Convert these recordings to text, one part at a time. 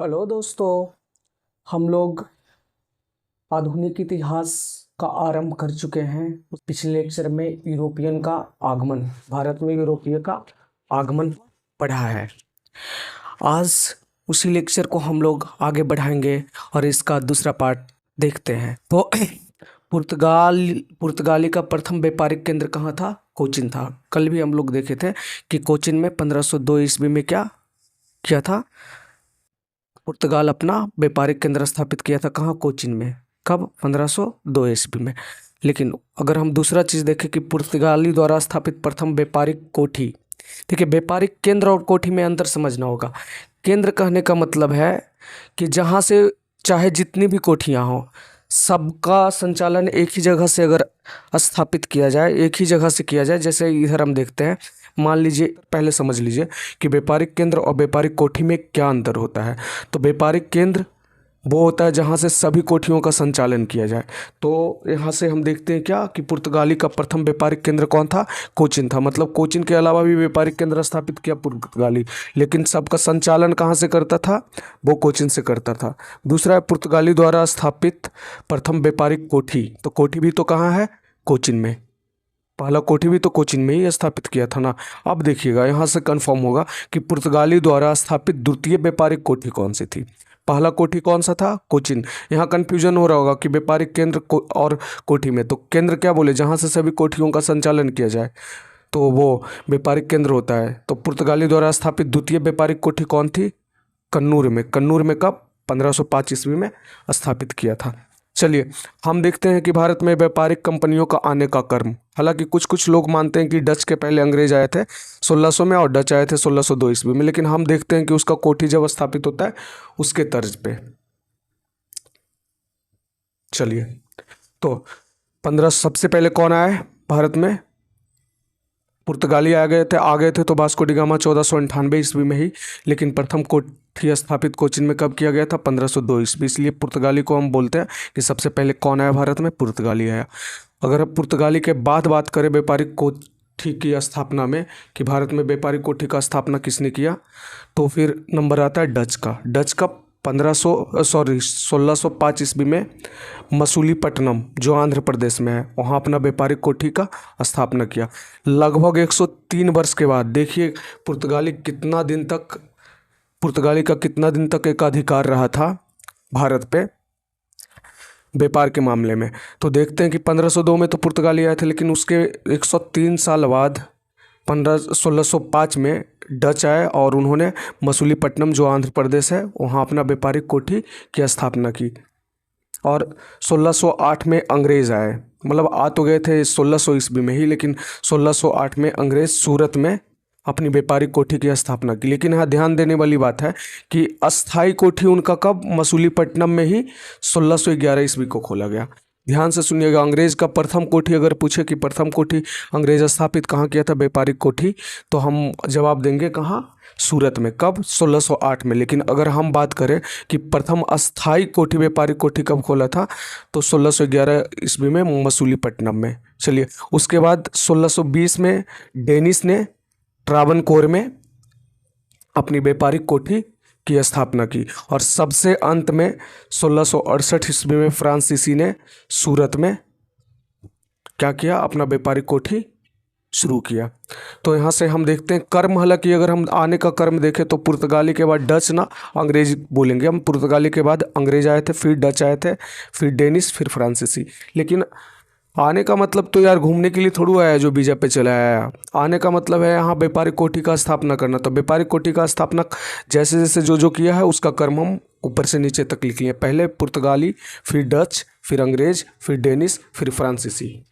Hello दोस्तों। हम लोग आधुनिक इतिहास का आरंभ कर चुके हैं। पिछले लेक्चर में यूरोपियन का आगमन, भारत में यूरोपीय का आगमन पढ़ा है। आज उसी लेक्चर को हम लोग आगे बढ़ाएंगे और इसका दूसरा पार्ट देखते हैं। तो पुर्तगाली का प्रथम व्यापारिक केंद्र कहाँ था? कोचिन था। कल भी हम लोग देखे थे कि कोचिन में 1502 ईस्वी में क्या किया था? पुर्तगाल अपना व्यापारिक केंद्र स्थापित किया था। कहाँ? कोचिन में। कब? 1502 ईस्वी में। लेकिन अगर हम दूसरा चीज़ देखें कि पुर्तगाली द्वारा स्थापित प्रथम व्यापारिक कोठी, देखिए व्यापारिक केंद्र और कोठी में अंतर समझना होगा। केंद्र कहने का मतलब है कि जहाँ से चाहे जितनी भी कोठियाँ हों, सबका संचालन एक ही जगह से अगर स्थापित किया जाए, एक ही जगह से किया जाए। जैसे इधर हम देखते हैं, मान लीजिए, पहले समझ लीजिए कि व्यापारिक केंद्र और व्यापारिक कोठी में क्या अंतर होता है। तो व्यापारिक केंद्र वो होता है जहाँ से सभी कोठियों का संचालन किया जाए। तो यहाँ से हम देखते हैं क्या कि पुर्तगाली का प्रथम व्यापारिक केंद्र कौन था? कोचिन था। मतलब कोचिन के अलावा भी व्यापारिक केंद्र स्थापित किया पुर्तगाली, लेकिन सबका संचालन कहाँ से करता था? वो कोचिन से करता था। दूसरा है पुर्तगाली द्वारा स्थापित प्रथम व्यापारिक कोठी। तो कोठी भी तो कहाँ है? कोचिन में। पहला कोठी भी तो कोचिन में ही स्थापित किया था ना। अब देखिएगा, यहाँ से कंफर्म होगा कि पुर्तगाली द्वारा स्थापित द्वितीय व्यापारिक कोठी कौन सी थी। पहला कोठी कौन सा था? कोचिन। यहाँ कंफ्यूजन हो रहा होगा कि व्यापारिक केंद्र और कोठी में, तो केंद्र क्या बोले? जहाँ से सभी कोठियों का संचालन किया जाए, तो वो व्यापारिक केंद्र होता है। तो पुर्तगाली द्वारा स्थापित द्वितीय व्यापारिक कोठी कौन थी? कन्नूर में। कन्नूर में कब? 1505 ईस्वी में स्थापित किया था। चलिए हम देखते हैं कि भारत में व्यापारिक कंपनियों का आने का क्रम। हालांकि कुछ कुछ लोग मानते हैं कि डच के पहले अंग्रेज आए थे 1600 में और डच आए थे 1602 ईस्वी में, लेकिन हम देखते हैं कि उसका कोठी जब स्थापित होता है उसके तर्ज पे। चलिए, तो 15 सबसे पहले कौन आया है भारत में? पुर्तगाली आ गए थे तो वास्को डी गामा 1498 ईस्वी में ही। लेकिन प्रथम कोठी स्थापित कोचिन में कब किया गया था? 1502 ईस्वी। इसलिए पुर्तगाली को हम बोलते हैं कि सबसे पहले कौन आया भारत में? पुर्तगाली आया। अगर हम पुर्तगाली के बाद बात करें व्यापारिक कोठी की स्थापना में, कि भारत में व्यापारिक कोठी का स्थापना किसने किया, तो फिर नंबर आता है डच का। डच का 1605 ईस्वी में मसूलीपट्टनम, जो आंध्र प्रदेश में है, वहाँ अपना व्यापारिक कोठी का स्थापना किया। लगभग 103 वर्ष के बाद देखिए पुर्तगाली का कितना दिन तक एक अधिकार रहा था भारत पे व्यापार के मामले में। तो देखते हैं कि 1502 में तो पुर्तगाली आए थे, लेकिन उसके 103 साल बाद 1605 में डच आए और उन्होंने मसूलीपट्टनम, जो आंध्र प्रदेश है, वहाँ अपना व्यापारिक कोठी की स्थापना की। और 1608 में अंग्रेज आए। मतलब आ तो गए थे 1600 ईस्वी में ही, लेकिन 1608 में अंग्रेज सूरत में अपनी व्यापारिक कोठी की स्थापना की। लेकिन यहाँ ध्यान देने वाली बात है कि अस्थाई कोठी उनका कब? मसूलीपट्टनम में ही 1611 ईस्वी को खोला गया। ध्यान से सुनिएगा, अंग्रेज का प्रथम कोठी अगर पूछे कि प्रथम कोठी अंग्रेज स्थापित कहाँ किया था व्यापारिक कोठी, तो हम जवाब देंगे कहाँ? सूरत में। कब? 1608 में। लेकिन अगर हम बात करें कि प्रथम अस्थाई कोठी व्यापारिक कोठी कब खोला था, तो 1611 ईस्वी में मसूलीपट्टनम में। चलिए, उसके बाद 1620 में डेनिस ने ट्रावनकोर में अपनी व्यापारिक कोठी की स्थापना की। और सबसे अंत में 1668 ईस्वी में फ्रांसीसी ने सूरत में क्या किया? अपना व्यापारिक कोठी शुरू किया। तो यहाँ से हम देखते हैं कर्म, हालांकि अगर हम आने का कर्म देखें तो पुर्तगाली के बाद डच ना अंग्रेज बोलेंगे हम। पुर्तगाली के बाद अंग्रेज आए थे, फिर डच आए थे, फिर डेनिस, फिर फ्रांसीसी। लेकिन आने का मतलब तो यार घूमने के लिए थोड़ा आया जो वीजा पे चला आया। आने का मतलब है यहाँ व्यापारिक कोठी का स्थापना करना। तो व्यापारिक कोठी का स्थापना जैसे जैसे जो जो किया है उसका कर्म हम ऊपर से नीचे तक लिख लिए। पहले पुर्तगाली, फिर डच, फिर अंग्रेज, फिर डेनिस, फिर फ्रांसीसी।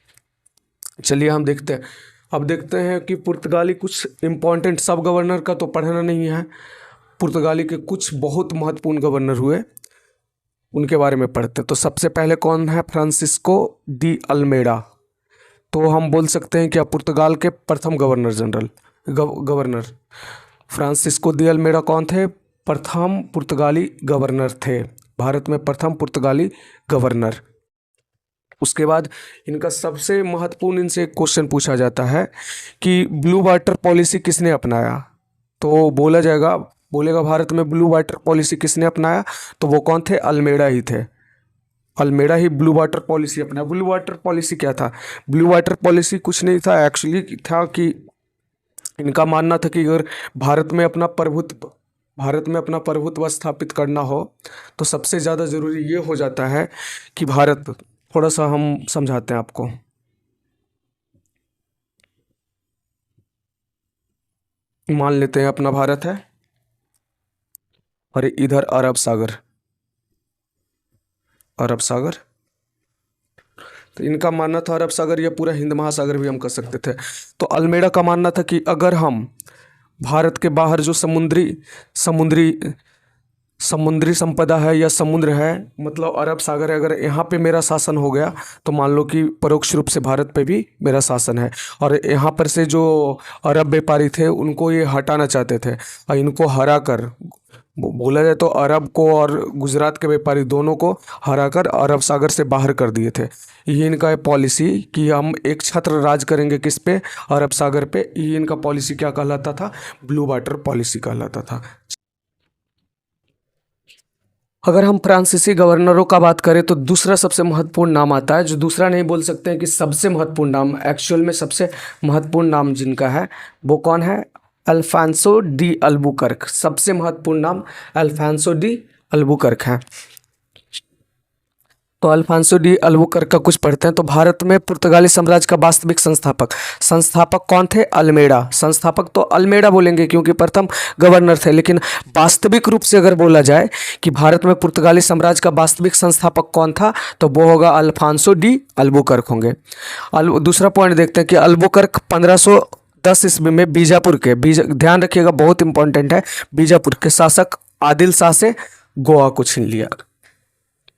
चलिए हम देखते हैं। अब देखते हैं कि पुर्तगाली कुछ इम्पोर्टेंट सब गवर्नर का तो पढ़ना नहीं है, पुर्तगाली के कुछ बहुत महत्वपूर्ण गवर्नर हुए उनके बारे में पढ़ते हैं। तो सबसे पहले कौन है? Francisco de Almeida. तो हम बोल सकते हैं क्या पुर्तगाल के प्रथम governor general governor Francisco de Almeida कौन थे? प्रथम पुर्तगाली गवर्नर थे, भारत में प्रथम पुर्तगाली गवर्नर। उसके बाद इनका सबसे महत्वपूर्ण, इनसे एक क्वेश्चन पूछा जाता है कि ब्लू वाटर पॉलिसी किसने अपनाया, तो बोला जाएगा बोलेगा भारत में ब्लू वाटर पॉलिसी किसने अपनाया, तो वो कौन थे, अल्मेडा ही थे। अल्मेडा ही ब्लू वाटर पॉलिसी अपना। ब्लू वाटर पॉलिसी क्या था, ब्लू वाटर पॉलिसी कुछ नहीं था एक्चुअली, था कि इनका मानना था कि अगर भारत में अपना प्रभुत्व स्थापित करना हो तो सबसे ज़्यादा ज़रूरी ये हो जाता है कि भारत, थोड़ा सा हम समझाते हैं आपको। मान लेते हैं अपना भारत है और इधर अरब सागर, अरब सागर, तो इनका मानना था अरब सागर या पूरा हिंद महासागर भी हम कर सकते थे। तो अल्मेडा का मानना था कि अगर हम भारत के बाहर जो समुद्री समुद्री समुद्री संपदा है या समुद्र है, मतलब अरब सागर है, अगर यहाँ पे मेरा शासन हो गया तो मान लो कि परोक्ष रूप से भारत पे भी मेरा शासन है। और यहाँ पर से जो अरब व्यापारी थे उनको ये हटाना चाहते थे, और इनको हरा कर, बोला जाए तो अरब को और गुजरात के व्यापारी दोनों को हरा कर अरब सागर से बाहर कर दिए थे। ये इनका पॉलिसी कि हम एक छत्र राज करेंगे किस पे, अरब सागर पे। ये इनका पॉलिसी क्या कहलाता था, ब्लू वाटर पॉलिसी कहलाता था। अगर हम फ्रांसीसी गवर्नरों का बात करें तो दूसरा सबसे महत्वपूर्ण नाम आता है, जो दूसरा नहीं बोल सकते हैं कि सबसे महत्वपूर्ण नाम, एक्चुअल में सबसे महत्वपूर्ण नाम जिनका है वो कौन है, अल्फांसो डी अल्बुकर्क। सबसे महत्वपूर्ण नाम अल्फांसो डी अल्बुकर्क है। तो अल्फांसो डी अल्बुकर्क का कुछ पढ़ते हैं। तो भारत में पुर्तगाली साम्राज्य का वास्तविक संस्थापक कौन थे, अल्मेडा। संस्थापक तो अल्मेडा बोलेंगे क्योंकि प्रथम गवर्नर थे, लेकिन वास्तविक रूप से अगर बोला जाए कि भारत में पुर्तगाली साम्राज्य का वास्तविक संस्थापक कौन था तो वो होगा अल्फांसो डी अल्बुकर्क होंगे। दूसरा पॉइंट देखते हैं कि अल्बुकर्क 1510 ईस्वी में बीजापुर के, ध्यान रखिएगा बहुत इंपॉर्टेंट है, बीजापुर के शासक आदिल शाह से गोवा को छीन लिया।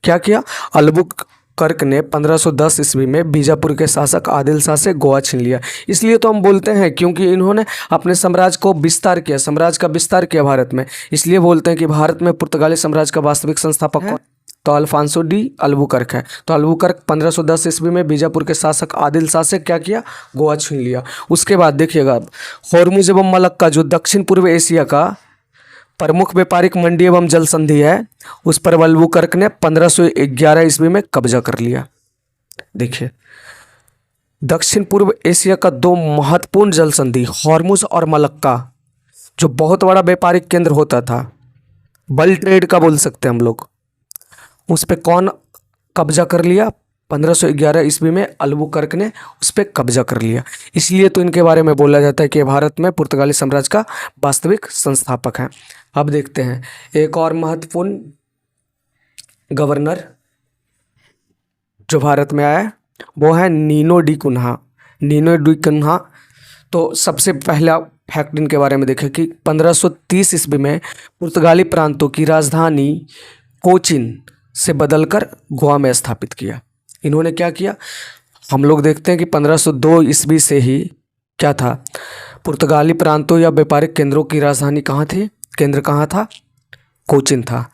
क्या किया, अल्बुकर्क ने 1510 ईस्वी में बीजापुर के शासक आदिल शाह से गोवा छीन लिया। इसलिए तो हम बोलते हैं क्योंकि इन्होंने अपने साम्राज्य को विस्तार किया, साम्राज्य का विस्तार किया भारत में, इसलिए बोलते हैं कि भारत में पुर्तगाली साम्राज्य का वास्तविक संस्थापक कौन, तो अल्फांसो डी अल्बुकर्क है। तो अल्बुकर्क 1510 ईस्वी में बीजापुर के शासक आदिल शाह से क्या किया, गोवा छीन लिया। उसके बाद देखिएगा होर्मुज एवं मलक्का जो दक्षिण पूर्व एशिया का प्रमुख व्यापारिक मंडी एवं जल संधि है, उस पर अल्बुकर्क ने 1511 ईस्वी में कब्जा कर लिया। देखिए दक्षिण पूर्व एशिया का दो महत्वपूर्ण जल संधि होर्मुज और मलक्का, जो बहुत बड़ा व्यापारिक केंद्र होता था, बल्क ट्रेड का बोल सकते हैं हम लोग, उस पर कौन कब्जा कर लिया, 1511 ईस्वी में अल्बुकर्क ने उस पर कब्जा कर लिया। इसलिए तो इनके बारे में बोला जाता है कि भारत में पुर्तगाली साम्राज्य का वास्तविक संस्थापक है। अब देखते हैं एक और महत्वपूर्ण गवर्नर जो भारत में आया, वो है Nino de Cunha. Nino de Cunha, तो सबसे पहला फैक्ट इनके बारे में देखें कि 1530 ईस्वी में पुर्तगाली प्रांतों की राजधानी कोचिन से बदलकर गोवा में स्थापित किया। इन्होंने क्या किया, हम लोग देखते हैं कि 1502 ईस्वी से ही क्या था, पुर्तगाली प्रांतों या व्यापारिक केंद्रों की राजधानी कहाँ थी, केंद्र कहाँ था, कोचिन था।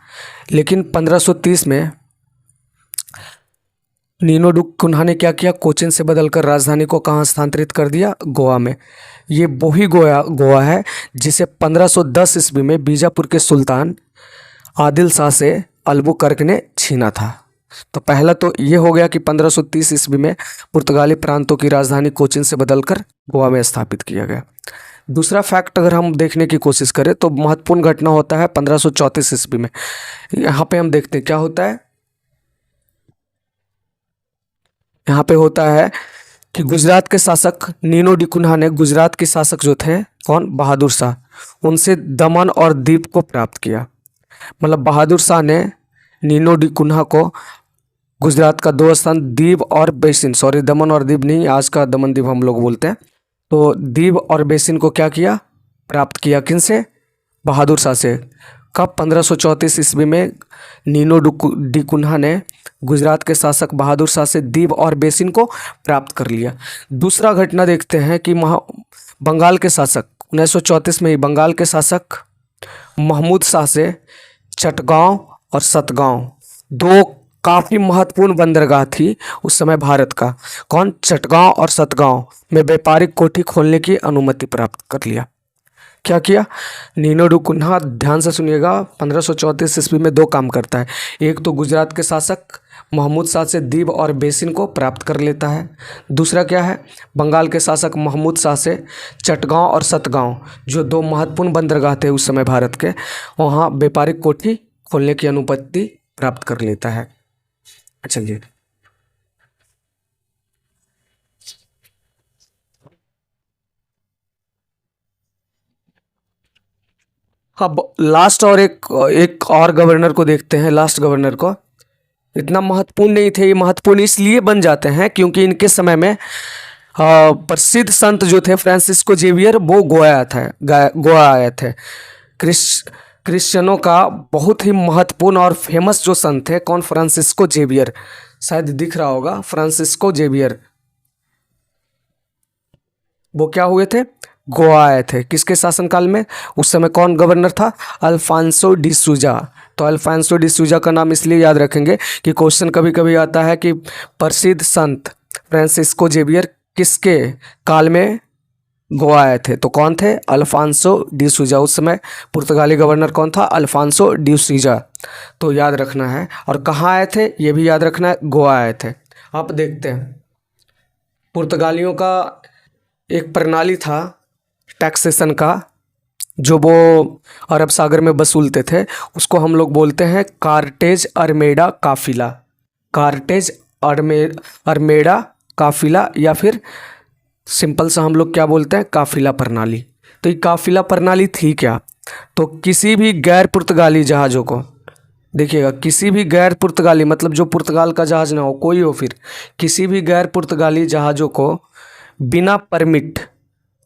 लेकिन 1530 में नीनो डी कुन्हा ने क्या किया, कोचिन से बदलकर राजधानी को कहाँ स्थानांतरित कर दिया, गोवा में। ये वही गोवा है जिसे 1510 ईस्वी में बीजापुर के सुल्तान आदिल शाह से अल्बुकर्क ने छीना था। तो पहला तो ये हो गया कि 1530 ईस्वी में पुर्तगाली प्रांतों की राजधानी कोचिन से बदलकर गोवा में स्थापित किया गया। दूसरा फैक्ट अगर हम देखने की कोशिश करें तो महत्वपूर्ण घटना होता है 1534 ईस्वी में। यहाँ पे हम देखते हैं क्या होता है, यहाँ पे होता है कि गुजरात के शासक नीनो डी कुन्हा ने गुजरात के शासक जो थे कौन, बहादुर शाह, उनसे दमन और दीव को प्राप्त किया। मतलब बहादुर शाह ने नीनो डी कुन्हा को गुजरात का दो स्थान दीव और बेसिन, सॉरी दमन और दीव नहीं, आज का दमन दीव हम लोग बोलते हैं, तो दीव और बेसिन को क्या किया, प्राप्त किया। किन से, बहादुर शाह से। कब, 1534 ईस्वी में नीनो डी कुन्हा ने गुजरात के शासक बहादुर शाह से दीव और बेसिन को प्राप्त कर लिया। दूसरा घटना देखते हैं कि बंगाल के शासक 1934 में ही बंगाल के शासक महमूद शाह से चटगांव और सतगांव, दो काफ़ी महत्वपूर्ण बंदरगाह थी उस समय भारत का, कौन, चटगांव और सतगांव में व्यापारिक कोठी खोलने की अनुमति प्राप्त कर लिया। क्या किया? नीनो डू कुन्हा, ध्यान से सुनिएगा, 1534 ईस्वी में दो काम करता है। एक तो गुजरात के शासक महमूद शाह से दीव और बेसिन को प्राप्त कर लेता है। दूसरा क्या है? बंगाल के शासक महमूद शाह से चटगांव और सतगांव, जो दो महत्वपूर्ण बंदरगाह थे उस समय भारत के, वहाँ व्यापारिक कोठी खोलने की अनुमति प्राप्त कर लेता है। चलिए, अब लास्ट और एक एक और गवर्नर को देखते हैं। लास्ट गवर्नर को, इतना महत्वपूर्ण नहीं थे ये, महत्वपूर्ण इसलिए बन जाते हैं क्योंकि इनके समय में प्रसिद्ध संत जो थे फ्रांसिस्को जेवियर, वो गोवा आए थे। क्रिश्चियनों का बहुत ही महत्वपूर्ण और फेमस जो संत थे, कौन? फ्रांसिस्को जेवियर, शायद दिख रहा होगा, फ्रांसिस्को जेवियर। वो क्या हुए थे? गोवा आए थे। किसके शासनकाल में? उस समय कौन गवर्नर था? अल्फांसो डी सूजा। तो अल्फांसो डी सूजा का नाम इसलिए याद रखेंगे कि क्वेश्चन कभी कभी आता है कि प्रसिद्ध संत फ्रांसिस्को जेवियर किसके काल में गोवा आए थे? तो कौन थे? अल्फांसो डी सूजा। उस समय पुर्तगाली गवर्नर कौन था? अल्फांसो डी सूजा। तो याद रखना है। और कहाँ आए थे ये भी याद रखना है, गोवा आए थे। आप देखते हैं, पुर्तगालियों का एक प्रणाली था टैक्सेशन का, जो वो अरब सागर में वसूलते थे, उसको हम लोग बोलते हैं कार्टेज अरमेडा काफिला। कार्टेज अरमेडा काफिला, या फिर सिंपल सा हम लोग क्या बोलते हैं? काफिला प्रणाली। तो ये काफिला प्रणाली थी क्या? तो किसी भी गैर पुर्तगाली जहाज़ों को, देखिएगा, किसी भी गैर पुर्तगाली, मतलब जो पुर्तगाल का जहाज़ ना हो, कोई हो, फिर किसी भी गैर पुर्तगाली जहाज़ों को बिना परमिट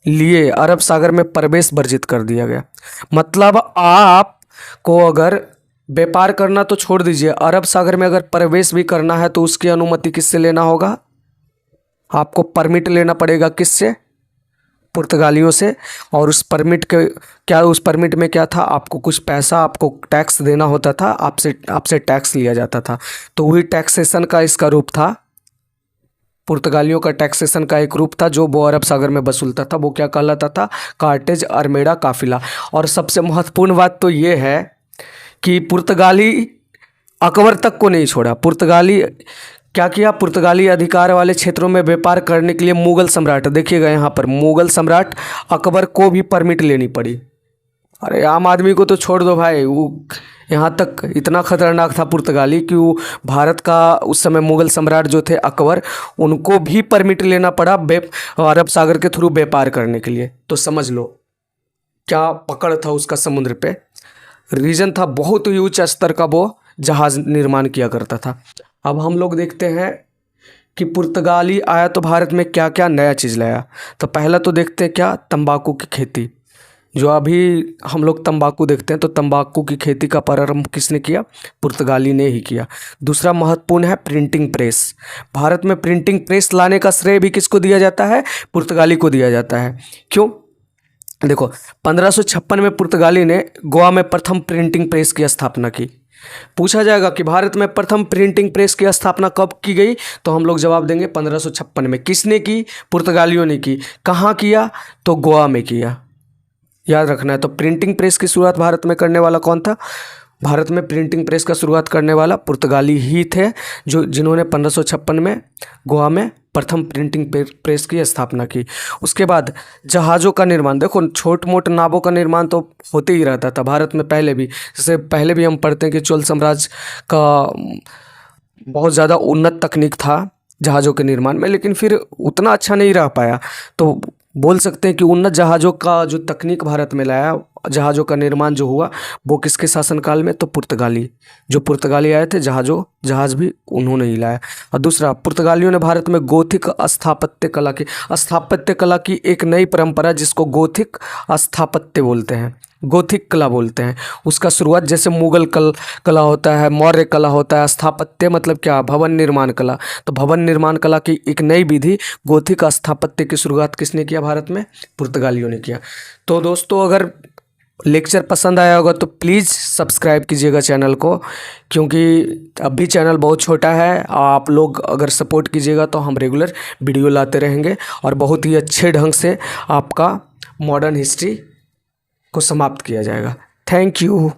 लिए अरब सागर में प्रवेश वर्जित कर दिया गया। मतलब आप को अगर व्यापार करना तो छोड़ दीजिए, अरब सागर में अगर प्रवेश भी करना है तो उसकी अनुमति किससे लेना होगा? आपको परमिट लेना पड़ेगा। किससे? पुर्तगालियों से। और उस परमिट के क्या, उस परमिट में क्या था? आपको कुछ पैसा, आपको टैक्स देना होता था, आपसे टैक्स लिया जाता था। तो वही टैक्सेशन का इसका रूप था, पुर्तगालियों का टैक्सेशन का एक रूप था जो वो अरब सागर में वसूलता था। वो क्या कहलाता था? कार्टेज अरमेडा काफिला। और सबसे महत्वपूर्ण बात तो ये है कि पुर्तगाली अकबर तक को नहीं छोड़ा। पुर्तगाली क्या किया? पुर्तगाली अधिकार वाले क्षेत्रों में व्यापार करने के लिए मुगल सम्राट, देखिएगा यहाँ पर, मुगल सम्राट अकबर को भी परमिट लेनी पड़ी। अरे आम आदमी को तो छोड़ दो भाई, वो यहाँ तक इतना खतरनाक था पुर्तगाली कि वो भारत का उस समय मुगल सम्राट जो थे अकबर, उनको भी परमिट लेना पड़ा अरब सागर के थ्रू व्यापार करने के लिए। तो समझ लो क्या पकड़ था उसका समुद्र पे। रीजन था, बहुत ही उच्च स्तर का वो जहाज निर्माण किया करता था। अब हम लोग देखते हैं कि पुर्तगाली आया तो भारत में क्या क्या नया चीज़ लाया। तो पहला तो देखते हैं क्या? तंबाकू की खेती। जो अभी हम लोग तंबाकू देखते हैं, तो तंबाकू की खेती का प्रारंभ किसने किया? पुर्तगाली ने ही किया। दूसरा महत्वपूर्ण है प्रिंटिंग प्रेस। भारत में प्रिंटिंग प्रेस लाने का श्रेय भी किसको दिया जाता है? पुर्तगाली को दिया जाता है। क्यों? देखो, 1556 में पुर्तगाली ने गोवा में प्रथम प्रिंटिंग प्रेस की स्थापना की। पूछा जाएगा कि भारत में प्रथम प्रिंटिंग प्रेस की स्थापना कब की गई? तो हम लोग जवाब देंगे 1556 में। किसने की? पुर्तगालियों ने की। कहाँ किया? तो गोवा में किया। याद रखना है। तो प्रिंटिंग प्रेस की शुरुआत भारत में करने वाला कौन था? भारत में प्रिंटिंग प्रेस का शुरुआत करने वाला पुर्तगाली ही थे, जिन्होंने 1556 में गोवा में प्रथम प्रिंटिंग प्रेस की स्थापना की। उसके बाद जहाज़ों का निर्माण, देखो छोट मोट नावों का निर्माण तो होते ही रहता था भारत में पहले भी। जैसे पहले भी हम पढ़ते हैं कि चोल साम्राज्य का बहुत ज़्यादा उन्नत तकनीक था जहाज़ों के निर्माण में, लेकिन फिर उतना अच्छा नहीं रह पाया। तो बोल सकते हैं कि उन्नत जहाज़ों का जो तकनीक भारत में लाया, जहाज़ों का निर्माण जो हुआ, वो किसके शासनकाल में? तो पुर्तगाली। जो पुर्तगाली आए थे, जहाज़ भी उन्होंने ही लाया। और दूसरा, पुर्तगालियों ने भारत में गोथिक स्थापत्य कला की एक नई परंपरा, जिसको गोथिक स्थापत्य बोलते हैं, गोथिक कला बोलते हैं, उसका शुरुआत, जैसे मुगल कला होता है, मौर्य कला होता है, स्थापत्य मतलब क्या? भवन निर्माण कला। तो भवन निर्माण कला की एक नई विधि गोथिक स्थापत्य की शुरुआत किसने किया भारत में? पुर्तगालियों ने किया। तो दोस्तों, अगर लेक्चर पसंद आया होगा तो प्लीज़ सब्सक्राइब कीजिएगा चैनल को, क्योंकि अभी चैनल बहुत छोटा है। आप लोग अगर सपोर्ट कीजिएगा तो हम रेगुलर वीडियो लाते रहेंगे और बहुत ही अच्छे ढंग से आपका मॉडर्न हिस्ट्री को समाप्त किया जाएगा। Thank you.